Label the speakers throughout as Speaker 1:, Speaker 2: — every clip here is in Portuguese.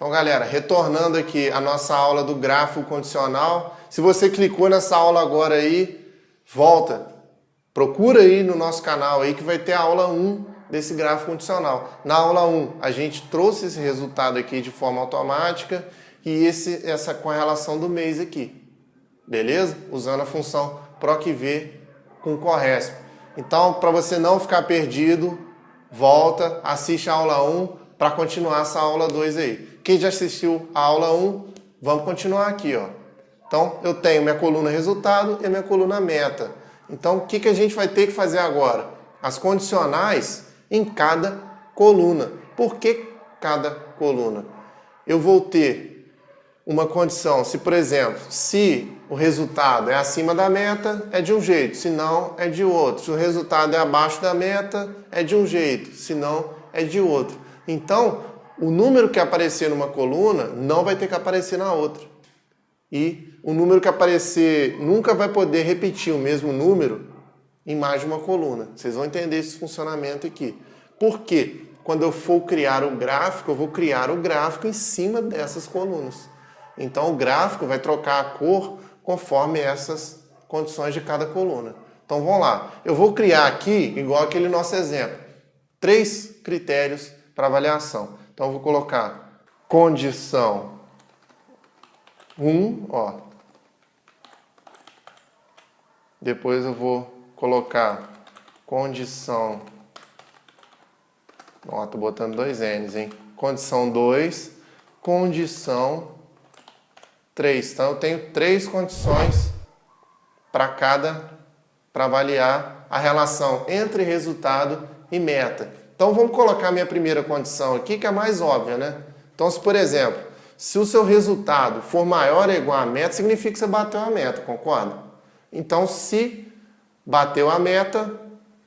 Speaker 1: Então, galera, retornando aqui a nossa aula do gráfico condicional. Se você clicou nessa aula agora aí, volta. Procura aí no nosso canal aí que vai ter a aula 1 desse gráfico condicional. Na aula 1, a gente trouxe esse resultado aqui de forma automática e essa correlação do mês aqui. Beleza? Usando a função PROC-V com Corresp. Então, para você não ficar perdido, volta, assiste a aula 1 para continuar essa aula 2 aí. Quem já assistiu a aula 1, vamos continuar aqui, ó. Então, eu tenho minha coluna resultado e minha coluna meta. Então, o que a gente vai ter que fazer agora? As condicionais em cada coluna. Por que cada coluna? Eu vou ter uma condição, se por exemplo, se o resultado é acima da meta, é de um jeito, se não, é de outro. Se o resultado é abaixo da meta, é de um jeito, se não, é de outro. Então, o número que aparecer numa coluna não vai ter que aparecer na outra. E o número que aparecer nunca vai poder repetir o mesmo número em mais de uma coluna. Vocês vão entender esse funcionamento aqui. Por quê? Quando eu for criar o gráfico, eu vou criar o gráfico em cima dessas colunas. Então, o gráfico vai trocar a cor conforme essas condições de cada coluna. Então, vamos lá. Eu vou criar aqui, igual aquele nosso exemplo, 3 critérios para avaliação. Então, eu vou colocar condição 1, ó. Depois eu vou colocar condição... Ó, tô botando 2 N's, hein? Condição 2, condição 3. Então, eu tenho 3 condições para avaliar a relação entre resultado e meta. Então, vamos colocar a minha primeira condição aqui, que é a mais óbvia, né? Então, se, por exemplo, se o seu resultado for maior ou igual à meta, significa que você bateu a meta, concorda? Então, se bateu a meta,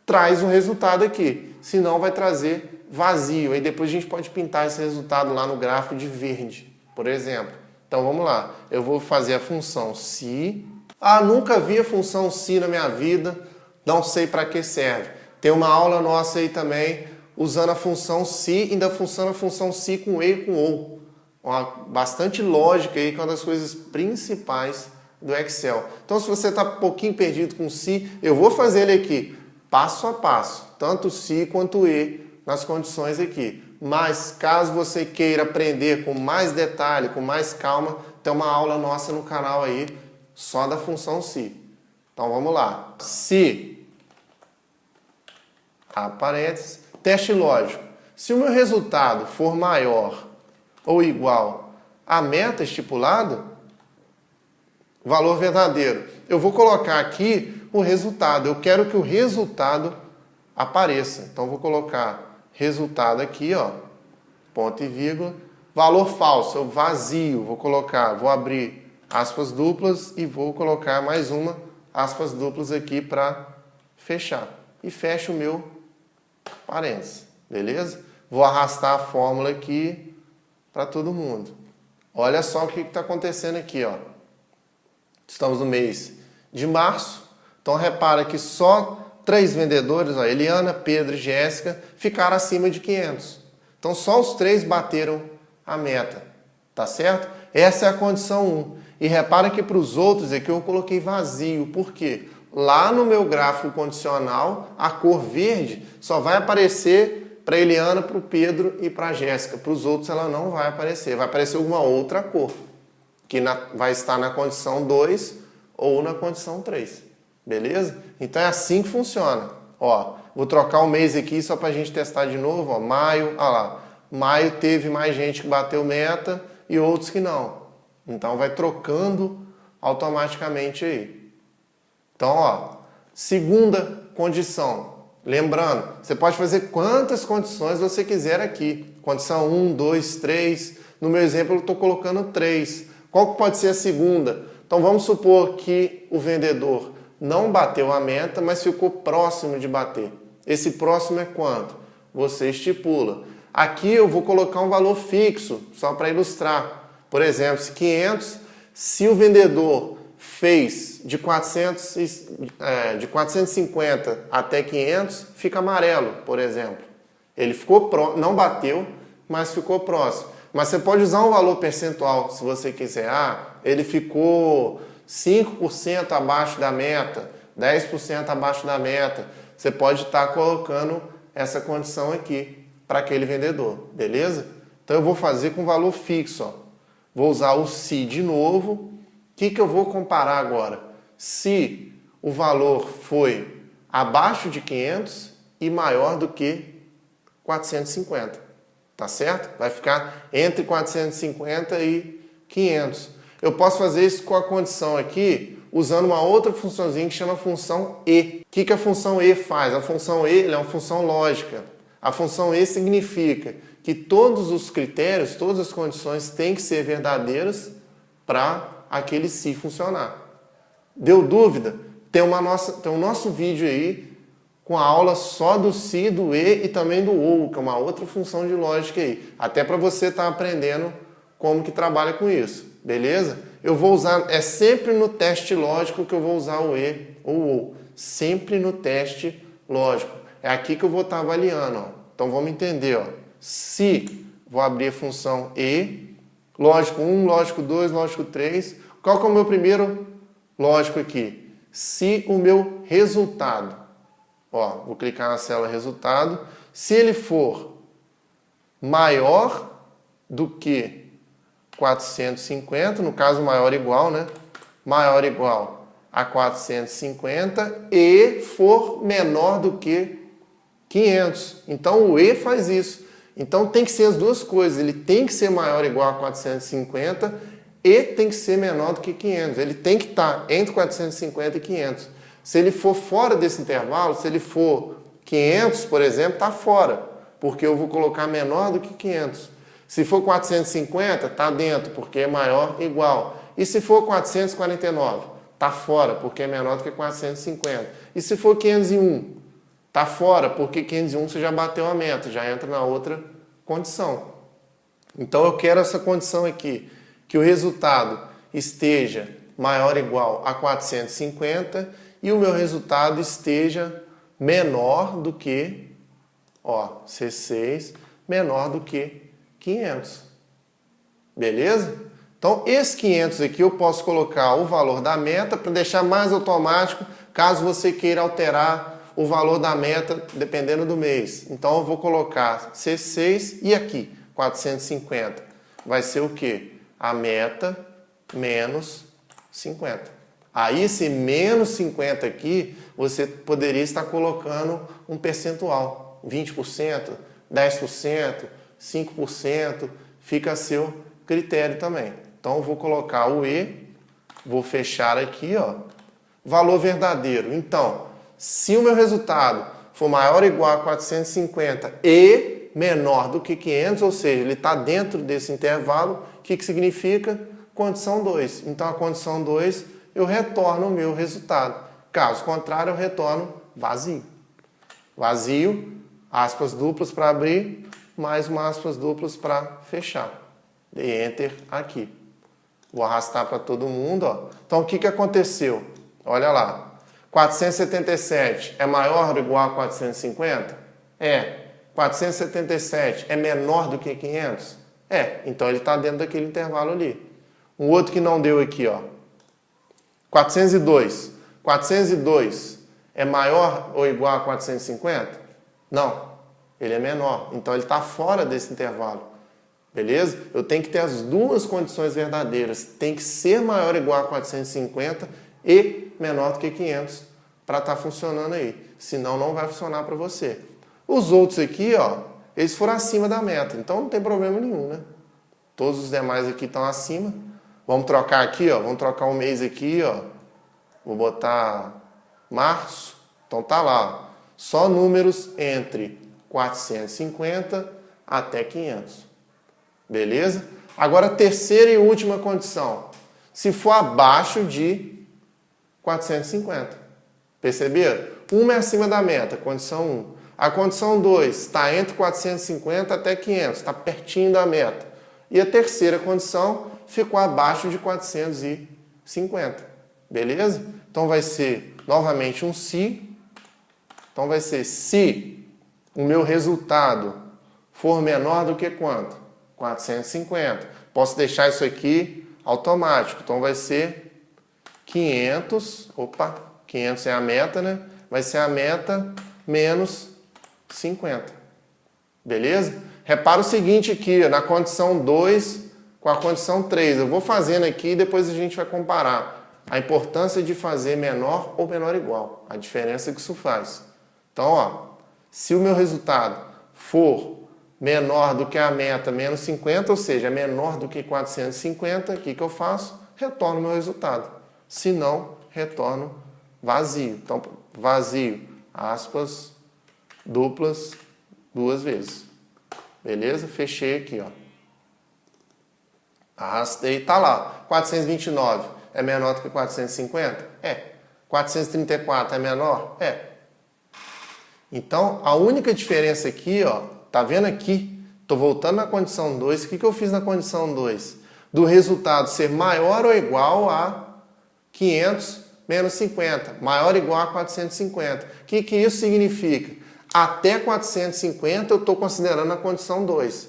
Speaker 1: traz o resultado aqui. Se não, vai trazer vazio. Aí depois a gente pode pintar esse resultado lá no gráfico de verde, por exemplo. Então, vamos lá. Eu vou fazer a função se. Ah, nunca vi a função se na minha vida, não sei para que serve. Tem uma aula nossa aí também, usando a função se, ainda funciona a função se com e e com ou. Bastante lógica aí, que é uma das coisas principais do Excel. Então, se você está um pouquinho perdido com se, eu vou fazer ele aqui, passo a passo, tanto se quanto e, nas condições aqui. Mas, caso você queira aprender com mais detalhe, com mais calma, tem uma aula nossa no canal aí, só da função se. Então, vamos lá. Se, parênteses, teste lógico. Se o meu resultado for maior ou igual à meta estipulada, valor verdadeiro. Eu vou colocar aqui o resultado. Eu quero que o resultado apareça. Então, vou colocar resultado aqui, ó, ponto e vírgula. Valor falso, vazio. Vou abrir aspas duplas e vou colocar mais uma aspas duplas aqui para fechar. E fecho o meu parênteses, beleza? Vou arrastar a fórmula aqui para todo mundo. Olha só o que está acontecendo aqui, ó. Estamos no mês de março. Então, repara que só 3 vendedores, ó, Eliana, Pedro e Jéssica, ficaram acima de 500. Então, só os 3 bateram a meta, tá certo? Essa é a condição 1. E repara que para os outros aqui eu coloquei vazio. Por quê? Lá no meu gráfico condicional, a cor verde só vai aparecer para a Eliana, para o Pedro e para a Jéssica. Para os outros ela não vai aparecer. Vai aparecer alguma outra cor, que vai estar na condição 2 ou na condição 3. Beleza? Então é assim que funciona. Ó, vou trocar o mês aqui só para a gente testar de novo. Ó, maio, olha lá. Maio teve mais gente que bateu meta e outros que não. Então vai trocando automaticamente aí. Então, ó, segunda condição. Lembrando, você pode fazer quantas condições você quiser aqui. Condição 1, 2, 3. No meu exemplo eu estou colocando 3. Qual que pode ser a segunda? Então vamos supor que o vendedor não bateu a meta, mas ficou próximo de bater. Esse próximo é quanto? Você estipula. Aqui eu vou colocar um valor fixo, só para ilustrar. Por exemplo, se 500, se o vendedor fez de 450 até 500, fica amarelo, por exemplo. Ele ficou não bateu, mas ficou próximo. Mas você pode usar um valor percentual se você quiser. Ah, ele ficou 5% abaixo da meta, 10% abaixo da meta. Você pode estar colocando essa condição aqui para aquele vendedor, beleza? Então eu vou fazer com valor fixo, ó. Vou usar o se de novo. O que eu vou comparar agora? Se o valor foi abaixo de 500 e maior do que 450, tá certo? Vai ficar entre 450 e 500. Eu posso fazer isso com a condição aqui, usando uma outra funçãozinha que chama função E. O que a função E faz? A função E é uma função lógica. A função E significa que todos os critérios, todas as condições têm que ser verdadeiras para aquele se funcionar. Deu dúvida? Tem um nosso vídeo aí com a aula só do se, do e e também do ou, que é uma outra função de lógica aí. Até para você estar aprendendo como que trabalha com isso, beleza? Eu vou usar, é sempre no teste lógico que eu vou usar o e ou o ou. Sempre no teste lógico. É aqui que eu vou estar avaliando, ó. Então vamos entender, ó. Se, vou abrir a função e, lógico 1, lógico 2, lógico 3. Qual que é o meu primeiro lógico aqui? Se o meu resultado, ó, vou clicar na célula resultado, se ele for maior do que 450, no caso maior ou igual, né? Maior ou igual a 450 e for menor do que 500. Então o E faz isso. Então tem que ser as duas coisas. Ele tem que ser maior ou igual a 450 e tem que ser menor do que 500. Ele tem que estar entre 450 e 500. Se ele for fora desse intervalo, se ele for 500, por exemplo, está fora, porque eu vou colocar menor do que 500. Se for 450, está dentro, porque é maior ou igual. E se for 449, está fora, porque é menor do que 450. E se for 501, está fora, porque 501 você já bateu a meta, já entra na outra condição. Então eu quero essa condição aqui, que o resultado esteja maior ou igual a 450 e o meu resultado esteja menor do que, ó, C6, menor do que 500. Beleza? Então, esse 500 aqui eu posso colocar o valor da meta para deixar mais automático, caso você queira alterar o valor da meta dependendo do mês. Então, eu vou colocar C6 e aqui, 450. Vai ser o quê? A meta menos 50. Aí, esse menos 50 aqui, você poderia estar colocando um percentual, 20%, 10%, 5%, fica a seu critério também. Então, eu vou colocar o E, vou fechar aqui, ó, valor verdadeiro. Então, se o meu resultado for maior ou igual a 450 e menor do que 500, ou seja, ele está dentro desse intervalo, o que significa? Condição 2. Então, a condição 2, eu retorno o meu resultado. Caso contrário, eu retorno vazio. Vazio, aspas duplas para abrir, mais uma aspas duplas para fechar. Dei Enter aqui. Vou arrastar para todo mundo, ó. Então, o que aconteceu? Olha lá. 477 é maior ou igual a 450? É. 477 é menor do que 500? É. Então, ele está dentro daquele intervalo ali. Um outro que não deu aqui, ó. 402. 402 é maior ou igual a 450? Não. Ele é menor. Então, ele está fora desse intervalo. Beleza? Eu tenho que ter as duas condições verdadeiras. Tem que ser maior ou igual a 450 e menor do que 500 para estar funcionando aí. Senão, não vai funcionar para você. Os outros aqui, ó, eles foram acima da meta. Então, não tem problema nenhum, né? Todos os demais aqui estão acima. Vamos trocar aqui, ó. Vamos trocar um mês aqui, ó. Vou botar março. Então, tá lá, ó. Só números entre 450 até 500. Beleza? Agora, terceira e última condição. Se for abaixo de 450. Perceberam? Uma é acima da meta, condição 1. A condição 2 está entre 450 até 500, está pertinho da meta. E a terceira condição ficou abaixo de 450. Beleza? Então vai ser novamente um se. Então vai ser se o meu resultado for menor do que quanto? 450. Posso deixar isso aqui automático. Então vai ser 500. Opa, 500 é a meta, né? Vai ser a meta menos 50. Beleza? Repara o seguinte aqui, na condição 2 com a condição 3. Eu vou fazendo aqui e depois a gente vai comparar a importância de fazer menor ou menor igual. A diferença que isso faz. Então, ó, se o meu resultado for menor do que a meta menos 50, ou seja, menor do que 450, o que eu faço? Retorno o meu resultado. Se não, retorno vazio. Então, vazio, aspas, duplas, 2 vezes. Beleza? Fechei aqui, ó. Arrastei, tá lá. 429 é menor do que 450? É. 434 é menor? É. Então, a única diferença aqui, ó, tá vendo aqui? Tô voltando na condição 2. O que eu fiz na condição 2? Do resultado ser maior ou igual a 500 menos 50. Maior ou igual a 450. O que isso significa? Até 450 eu estou considerando a condição 2.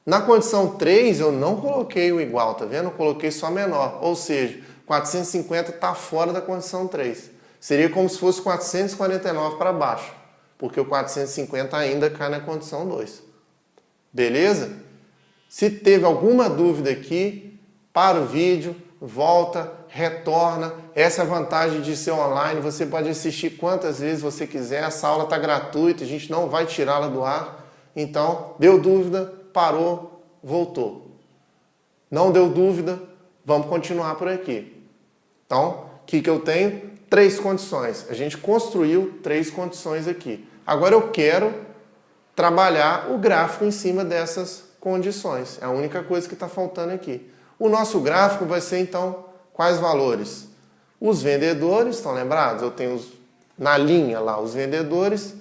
Speaker 1: Na condição 3 eu não coloquei o igual, tá vendo? Eu coloquei só menor. Ou seja, 450 está fora da condição 3. Seria como se fosse 449 para baixo, porque o 450 ainda cai na condição 2. Beleza? Se teve alguma dúvida aqui, para o vídeo, volta, retorna. Essa é a vantagem de ser online. Você pode assistir quantas vezes você quiser. Essa aula está gratuita, a gente não vai tirá-la do ar. Então, deu dúvida, parou, voltou. Não deu dúvida, vamos continuar por aqui. Então, o que eu tenho? 3 condições. A gente construiu 3 condições aqui. Agora eu quero trabalhar o gráfico em cima dessas condições. É a única coisa que está faltando aqui. O nosso gráfico vai ser, então, quais valores? Os vendedores, estão lembrados? Eu tenho na linha lá os vendedores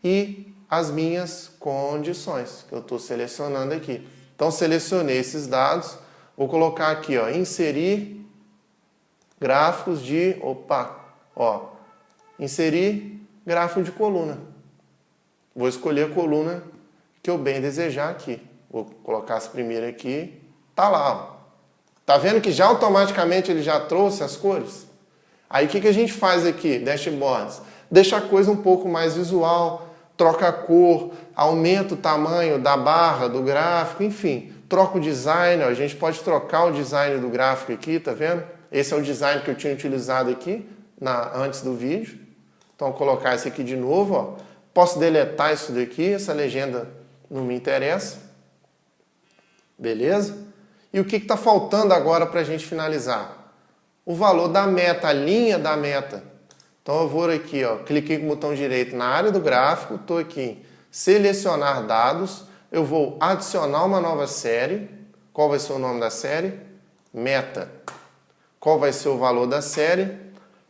Speaker 1: e as minhas condições, que eu estou selecionando aqui. Então, selecionei esses dados. Vou colocar aqui, ó, inserir gráficos de... inserir gráfico de coluna. Vou escolher a coluna que eu bem desejar aqui. Vou colocar essa primeira aqui. Tá lá, ó. Tá vendo que já automaticamente ele já trouxe as cores? Aí o que a gente faz aqui, dashboards? Deixa a coisa um pouco mais visual, troca a cor, aumenta o tamanho da barra, do gráfico, enfim. Troca o design, ó. A gente pode trocar o design do gráfico aqui, tá vendo? Esse é o design que eu tinha utilizado aqui antes do vídeo. Então, vou colocar esse aqui de novo, ó. Posso deletar isso daqui, essa legenda não me interessa. Beleza? E o que está faltando agora para a gente finalizar? O valor da meta, a linha da meta. Então eu vou aqui, ó, cliquei com o botão direito na área do gráfico, estou aqui em selecionar dados, eu vou adicionar uma nova série. Qual vai ser o nome da série? Meta. Qual vai ser o valor da série?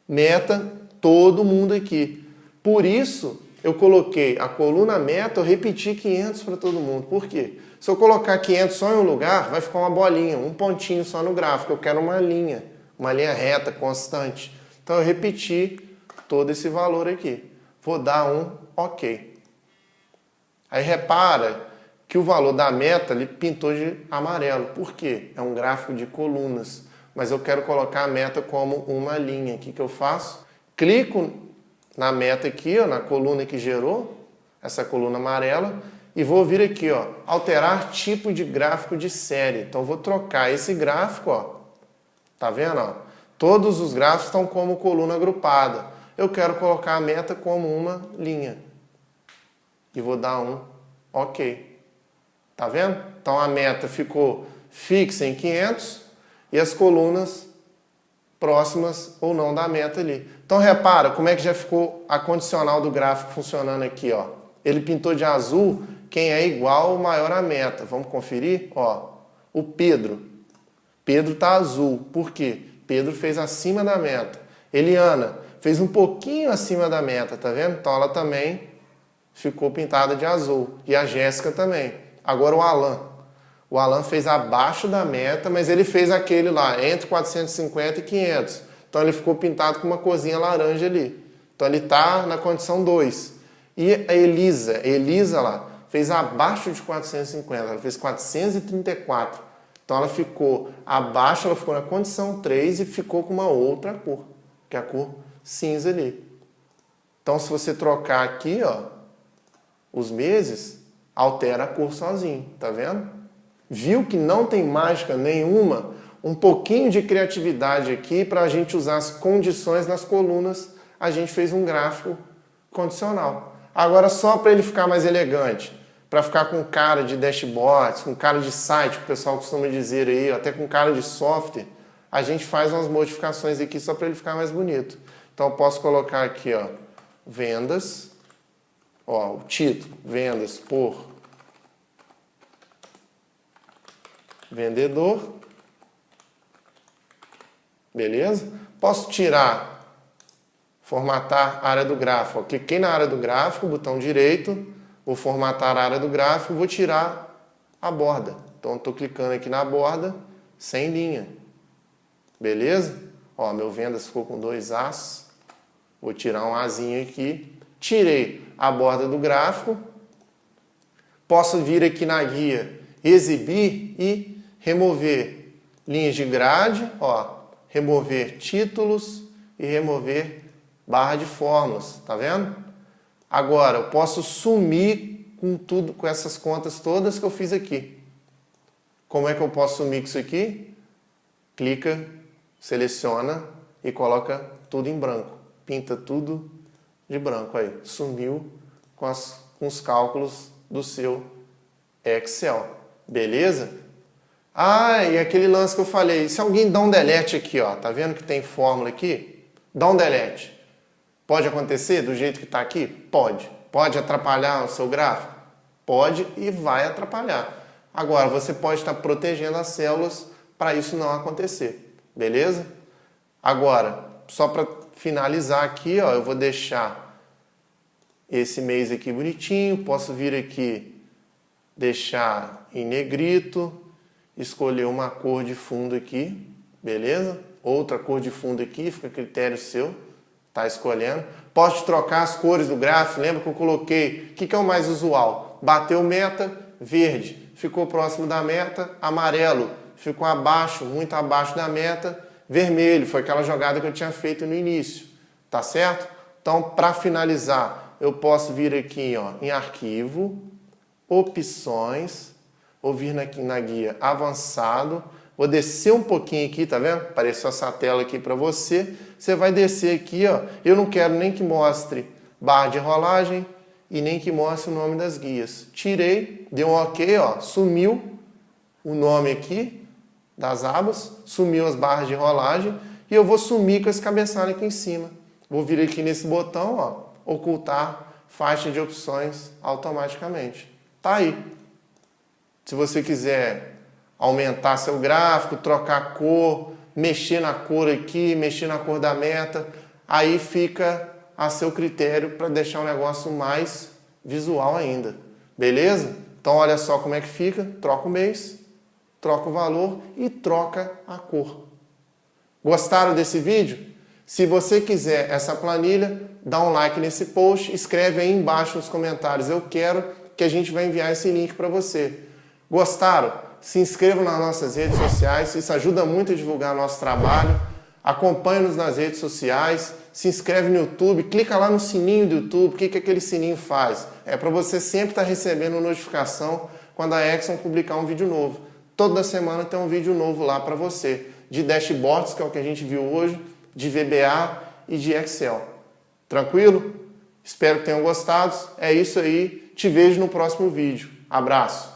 Speaker 1: Meta, todo mundo aqui. Por isso, eu coloquei a coluna meta, eu repeti 500 para todo mundo. Por quê? Se eu colocar 500 só em um lugar, vai ficar uma bolinha, um pontinho só no gráfico. Eu quero uma linha reta, constante. Então eu repeti todo esse valor aqui. Vou dar um OK. Aí repara que o valor da meta ele pintou de amarelo. Por quê? É um gráfico de colunas. Mas eu quero colocar a meta como uma linha. O que eu faço? Clico na meta aqui, ó, na coluna que gerou, essa coluna amarela, e vou vir aqui, ó, alterar tipo de gráfico de série. Então, vou trocar esse gráfico, ó. Tá vendo, ó? Todos os gráficos estão como coluna agrupada. Eu quero colocar a meta como uma linha. E vou dar um OK. Tá vendo? Então, a meta ficou fixa em 500 e as colunas próximas ou não da meta ali. Então, repara como é que já ficou a condicional do gráfico funcionando aqui, ó. Ele pintou de azul quem é igual ou maior à meta. Vamos conferir? Ó, o Pedro. Pedro está azul. Por quê? Pedro fez acima da meta. Eliana fez um pouquinho acima da meta, tá vendo? Então ela também ficou pintada de azul. E a Jéssica também. Agora o Alan. O Alan fez abaixo da meta, mas ele fez aquele lá, entre 450 e 500. Então ele ficou pintado com uma corzinha laranja ali. Então ele está na condição 2. E a Elisa lá, fez abaixo de 450, ela fez 434. Então ela ficou abaixo, ela ficou na condição 3 e ficou com uma outra cor, que é a cor cinza ali. Então se você trocar aqui, ó, os meses, altera a cor sozinho, tá vendo? Viu que não tem mágica nenhuma? Um pouquinho de criatividade aqui para a gente usar as condições nas colunas, a gente fez um gráfico condicional. Agora só para ele ficar mais elegante, para ficar com cara de dashboards, com cara de site, que o pessoal costuma dizer aí, até com cara de software, a gente faz umas modificações aqui só para ele ficar mais bonito. Então eu posso colocar aqui, ó, vendas, ó, o título, vendas por vendedor, beleza? Posso tirar, formatar a área do gráfico. Eu cliquei na área do gráfico, botão direito, vou formatar a área do gráfico, vou tirar a borda. Então, estou clicando aqui na borda, sem linha. Beleza? Ó, meu vendas ficou com 2 As. Vou tirar um Azinho aqui. Tirei a borda do gráfico. Posso vir aqui na guia, exibir e remover linhas de grade, ó, remover títulos e remover barra de fórmulas, tá vendo? Agora, eu posso sumir com tudo, com essas contas todas que eu fiz aqui. Como é que eu posso sumir com isso aqui? Clica, seleciona e coloca tudo em branco. Pinta tudo de branco aí. Sumiu com os cálculos do seu Excel. Beleza? Ah, e aquele lance que eu falei. Se alguém dá um delete aqui, ó, tá vendo que tem fórmula aqui? Dá um delete. Pode acontecer do jeito que está aqui? Pode. Pode atrapalhar o seu gráfico? Pode e vai atrapalhar. Agora, você pode estar protegendo as células para isso não acontecer. Beleza? Agora, só para finalizar aqui, ó, eu vou deixar esse mês aqui bonitinho. Posso vir aqui, deixar em negrito, escolher uma cor de fundo aqui, beleza? Outra cor de fundo aqui, fica a critério seu. Tá escolhendo. Posso trocar as cores do gráfico. Lembra que eu coloquei? O que é o mais usual? Bateu meta, verde. Ficou próximo da meta, amarelo. Ficou abaixo, muito abaixo da meta, vermelho. Foi aquela jogada que eu tinha feito no início. Tá certo? Então, para finalizar, eu posso vir aqui, ó, em arquivo, opções, vou vir na guia avançado. Vou descer um pouquinho aqui, tá vendo? Apareceu essa tela aqui para você. Você vai descer aqui, ó. Eu não quero nem que mostre barra de rolagem e nem que mostre o nome das guias. Tirei, deu um OK, ó. Sumiu o nome aqui das abas, sumiu as barras de rolagem e eu vou sumir com esse cabeçalho aqui em cima. Vou vir aqui nesse botão, ó, ocultar faixa de opções automaticamente. Tá aí. Se você quiser aumentar seu gráfico, trocar a cor, mexer na cor aqui, mexer na cor da meta, aí fica a seu critério para deixar o negócio mais visual ainda. Beleza? Então olha só como é que fica, troca o mês, troca o valor e troca a cor. Gostaram desse vídeo? Se você quiser essa planilha, dá um like nesse post, escreve aí embaixo nos comentários, eu quero, que a gente vai enviar esse link para você. Gostaram? Se inscrevam nas nossas redes sociais, isso ajuda muito a divulgar nosso trabalho. Acompanhe-nos nas redes sociais, se inscreve no YouTube, clica lá no sininho do YouTube. O que aquele sininho faz? É para você sempre estar recebendo notificação quando a Exxon publicar um vídeo novo. Toda semana tem um vídeo novo lá para você, de dashboards, que é o que a gente viu hoje, de VBA e de Excel. Tranquilo? Espero que tenham gostado. É isso aí. Te vejo no próximo vídeo. Abraço.